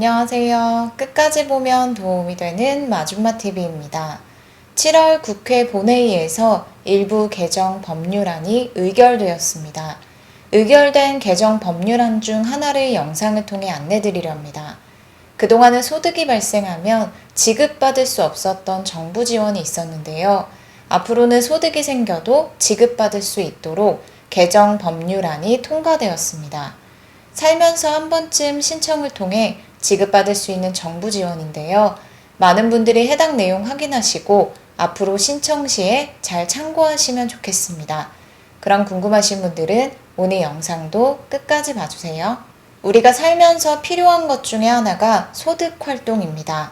안녕하세요. 끝까지 보면 도움이 되는 마줌마TV입니다. 7월 국회 본회의에서 일부 개정 법률안이 의결되었습니다. 의결된 개정 법률안 중 하나를 영상을 통해 안내드리려 합니다. 그동안은 소득이 발생하면 지급받을 수 없었던 정부 지원이 있었는데요. 앞으로는 소득이 생겨도 지급받을 수 있도록 개정 법률안이 통과되었습니다. 살면서 한 번쯤 신청을 통해 지급받을 수 있는 정부 지원인데요. 많은 분들이 해당 내용 확인하시고 앞으로 신청 시에 잘 참고하시면 좋겠습니다. 그럼 궁금하신 분들은 오늘 영상도 끝까지 봐주세요. 우리가 살면서 필요한 것 중에 하나가 소득 활동입니다.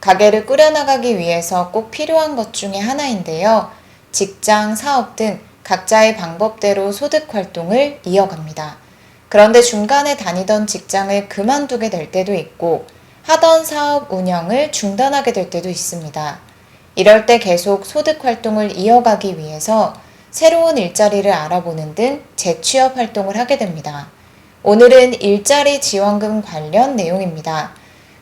가게를 꾸려나가기 위해서 꼭 필요한 것 중에 하나인데요. 직장, 사업 등 각자의 방법대로 소득 활동을 이어갑니다. 그런데 중간에 다니던 직장을 그만두게 될 때도 있고 하던 사업 운영을 중단하게 될 때도 있습니다. 이럴 때 계속 소득 활동을 이어가기 위해서 새로운 일자리를 알아보는 등 재취업 활동을 하게 됩니다. 오늘은 일자리 지원금 관련 내용입니다.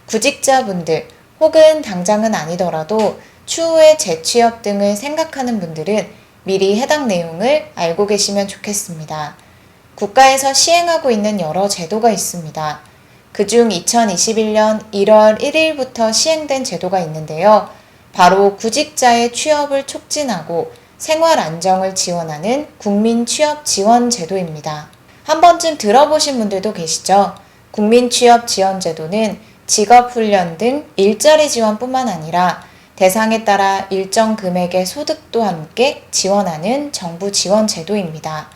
구직자분들 혹은 당장은 아니더라도 추후에 재취업 등을 생각하는 분들은 미리 해당 내용을 알고 계시면 좋겠습니다. 국가에서 시행하고 있는 여러 제도가 있습니다. 그중 2021년 1월 1일부터 시행된 제도가 있는데요. 바로 구직자의 취업을 촉진하고 생활 안정을 지원하는 국민취업지원제도입니다. 한 번쯤 들어보신 분들도 계시죠? 국민취업지원제도는 직업훈련 등 일자리 지원뿐만 아니라 대상에 따라 일정 금액의 소득도 함께 지원하는 정부 지원 제도입니다.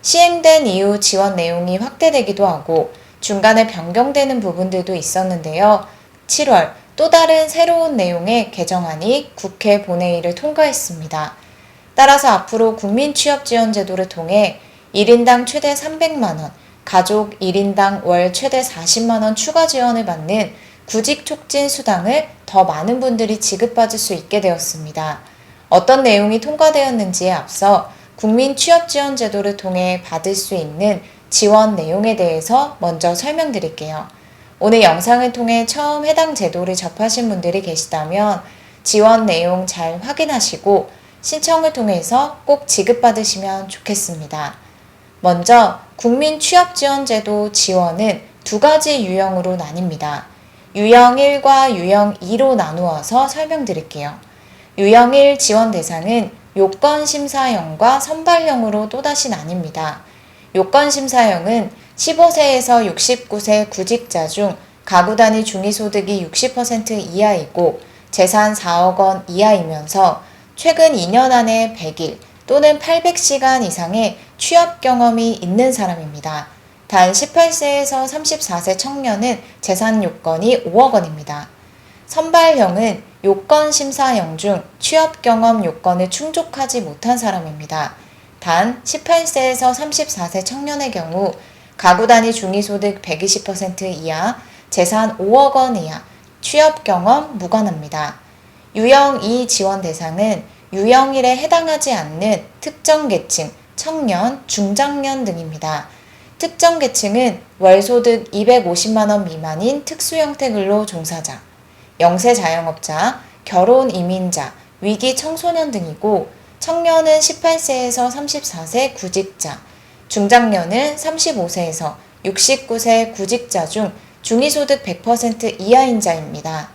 시행된 이후 지원 내용이 확대되기도 하고 중간에 변경되는 부분들도 있었는데요. 7월 또 다른 새로운 내용의 개정안이 국회 본회의를 통과했습니다. 따라서 앞으로 국민취업지원제도를 통해 1인당 최대 300만원, 가족 1인당 월 최대 40만원 추가 지원을 받는 구직촉진수당을 더 많은 분들이 지급받을 수 있게 되었습니다. 어떤 내용이 통과되었는지에 앞서 국민취업지원제도를 통해 받을 수 있는 지원 내용에 대해서 먼저 설명드릴게요. 오늘 영상을 통해 처음 해당 제도를 접하신 분들이 계시다면 지원 내용 잘 확인하시고 신청을 통해서 꼭 지급받으시면 좋겠습니다. 먼저 국민취업지원제도 지원은 두 가지 유형으로 나뉩니다. 유형 1과 유형 2로 나누어서 설명드릴게요. 유형 1 지원 대상은 요건심사형과 선발형으로 또다시 나뉩니다. 요건심사형은 15세에서 69세 구직자 중 가구 단위 중위소득이 60% 이하이고 재산 4억 원 이하이면서 최근 2년 안에 100일 또는 800시간 이상의 취업 경험이 있는 사람입니다. 단 18세에서 34세 청년은 재산 요건이 5억 원입니다. 선발형은 요건심사형 중 취업 경험 요건을 충족하지 못한 사람입니다. 단 18세에서 34세 청년의 경우 가구 단위 중위소득 120% 이하, 재산 5억 원 이하, 취업 경험 무관합니다. 유형 2 지원 대상은 유형 1에 해당하지 않는 특정 계층, 청년, 중장년 등입니다. 특정 계층은 월소득 250만원 미만인 특수형태 근로 종사자, 영세 자영업자, 결혼 이민자, 위기 청소년 등이고 청년은 18세에서 34세 구직자, 중장년은 35세에서 69세 구직자 중 중위소득 100% 이하인 자입니다.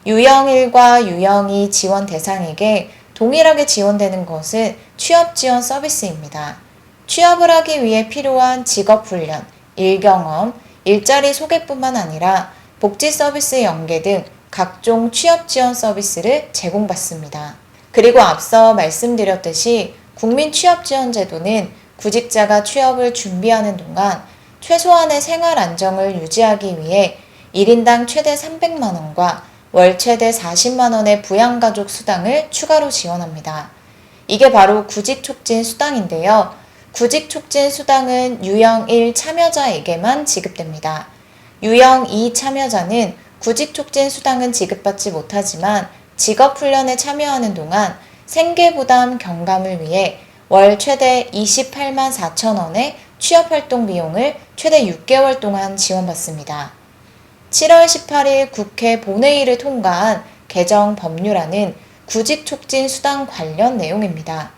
유형 1과 유형 2 지원 대상에게 동일하게 지원되는 것은 취업지원 서비스입니다. 취업을 하기 위해 필요한 직업훈련, 일경험, 일자리 소개뿐만 아니라 복지 서비스 연계 등 각종 취업 지원 서비스를 제공받습니다. 그리고 앞서 말씀드렸듯이 국민취업지원제도는 구직자가 취업을 준비하는 동안 최소한의 생활 안정을 유지하기 위해 1인당 최대 300만원과 월 최대 40만원의 부양가족 수당을 추가로 지원합니다. 이게 바로 구직촉진 수당인데요. 구직촉진 수당은 유형 1 참여자에게만 지급됩니다. 유형 2 참여자는 구직촉진 수당은 지급받지 못하지만 직업훈련에 참여하는 동안 생계부담 경감을 위해 월 최대 28만 4천 원의 취업활동 비용을 최대 6개월 동안 지원받습니다. 7월 18일 국회 본회의를 통과한 개정 법률안은 구직 촉진 수당 관련 내용입니다.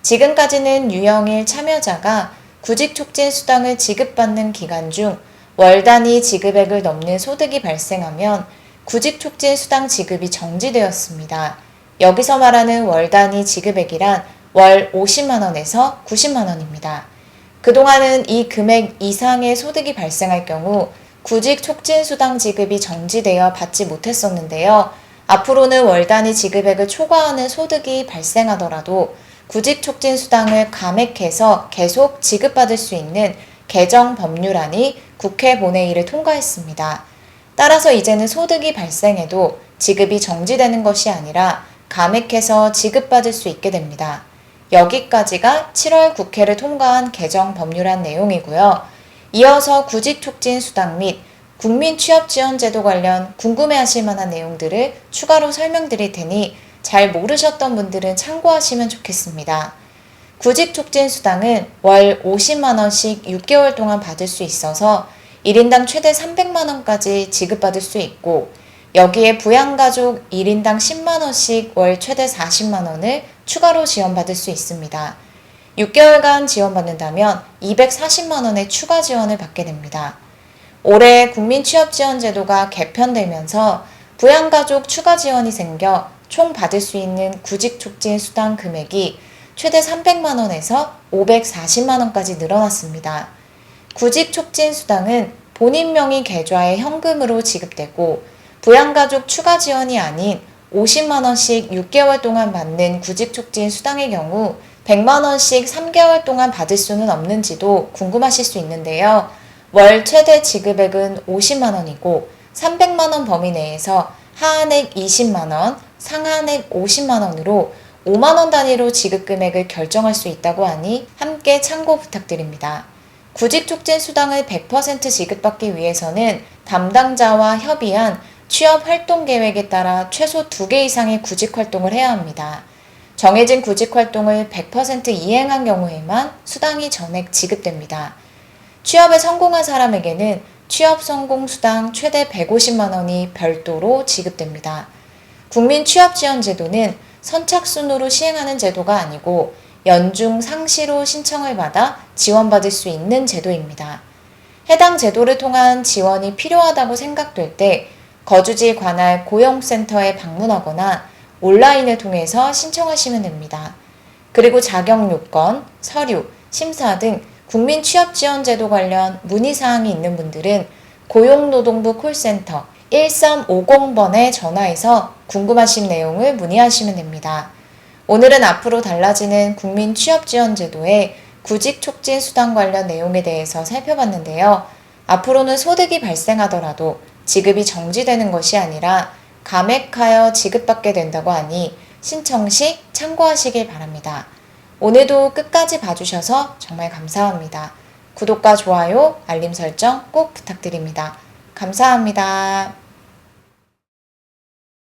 지금까지는 유형일 참여자가 구직 촉진 수당을 지급받는 기간 중 월 단위 지급액을 넘는 소득이 발생하면 구직 촉진 수당 지급이 정지되었습니다. 여기서 말하는 월 단위 지급액이란 월 50만 원에서 90만 원입니다. 그동안은 이 금액 이상의 소득이 발생할 경우 구직 촉진 수당 지급이 정지되어 받지 못했었는데요. 앞으로는 월 단위 지급액을 초과하는 소득이 발생하더라도 구직 촉진 수당을 감액해서 계속 지급받을 수 있는 개정 법률안이 국회 본회의를 통과했습니다. 따라서 이제는 소득이 발생해도 지급이 정지되는 것이 아니라 감액해서 지급받을 수 있게 됩니다. 여기까지가 7월 국회를 통과한 개정 법률안 내용이고요. 이어서 구직 촉진 수당 및 국민 취업 지원 제도 관련 궁금해하실 만한 내용들을 추가로 설명드릴 테니 잘 모르셨던 분들은 참고하시면 좋겠습니다. 구직 촉진 수당은 월 50만 원씩 6개월 동안 받을 수 있어서 1인당 최대 300만 원까지 지급받을 수 있고 여기에 부양가족 1인당 10만 원씩 월 최대 40만 원을 추가로 지원받을 수 있습니다. 6개월간 지원받는다면 240만 원의 추가 지원을 받게 됩니다. 올해 국민취업지원제도가 개편되면서 부양가족 추가 지원이 생겨 총 받을 수 있는 구직촉진 수당 금액이 최대 300만 원에서 540만 원까지 늘어났습니다. 구직촉진 수당은 본인 명의 계좌에 현금으로 지급되고 부양가족 추가 지원이 아닌 50만 원씩 6개월 동안 받는 구직촉진 수당의 경우 100만 원씩 3개월 동안 받을 수는 없는지도 궁금하실 수 있는데요. 월 최대 지급액은 50만 원이고 300만 원 범위 내에서 하한액 20만 원, 상한액 50만 원으로 5만 원 단위로 지급 금액을 결정할 수 있다고 하니 함께 참고 부탁드립니다. 구직촉진 수당을 100% 지급받기 위해서는 담당자와 협의한 취업 활동 계획에 따라 최소 2개 이상의 구직 활동을 해야 합니다. 정해진 구직 활동을 100% 이행한 경우에만 수당이 전액 지급됩니다. 취업에 성공한 사람에게는 취업 성공 수당 최대 150만 원이 별도로 지급됩니다. 국민 취업 지원 제도는 선착순으로 시행하는 제도가 아니고 연중 상시로 신청을 받아 지원받을 수 있는 제도입니다. 해당 제도를 통한 지원이 필요하다고 생각될 때 거주지 관할 고용센터에 방문하거나 온라인을 통해서 신청하시면 됩니다. 그리고 자격 요건, 서류, 심사 등 국민 취업 지원 제도 관련 문의사항이 있는 분들은 고용노동부 콜센터 1350번에 전화해서 궁금하신 내용을 문의하시면 됩니다. 오늘은 앞으로 달라지는 국민 취업 지원 제도의 구직 촉진 수당 관련 내용에 대해서 살펴봤는데요. 앞으로는 소득이 발생하더라도 지급이 정지되는 것이 아니라 감액하여 지급받게 된다고 하니 신청 시 참고하시길 바랍니다. 오늘도 끝까지 봐주셔서 정말 감사합니다. 구독과 좋아요, 알림 설정 꼭 부탁드립니다. 감사합니다.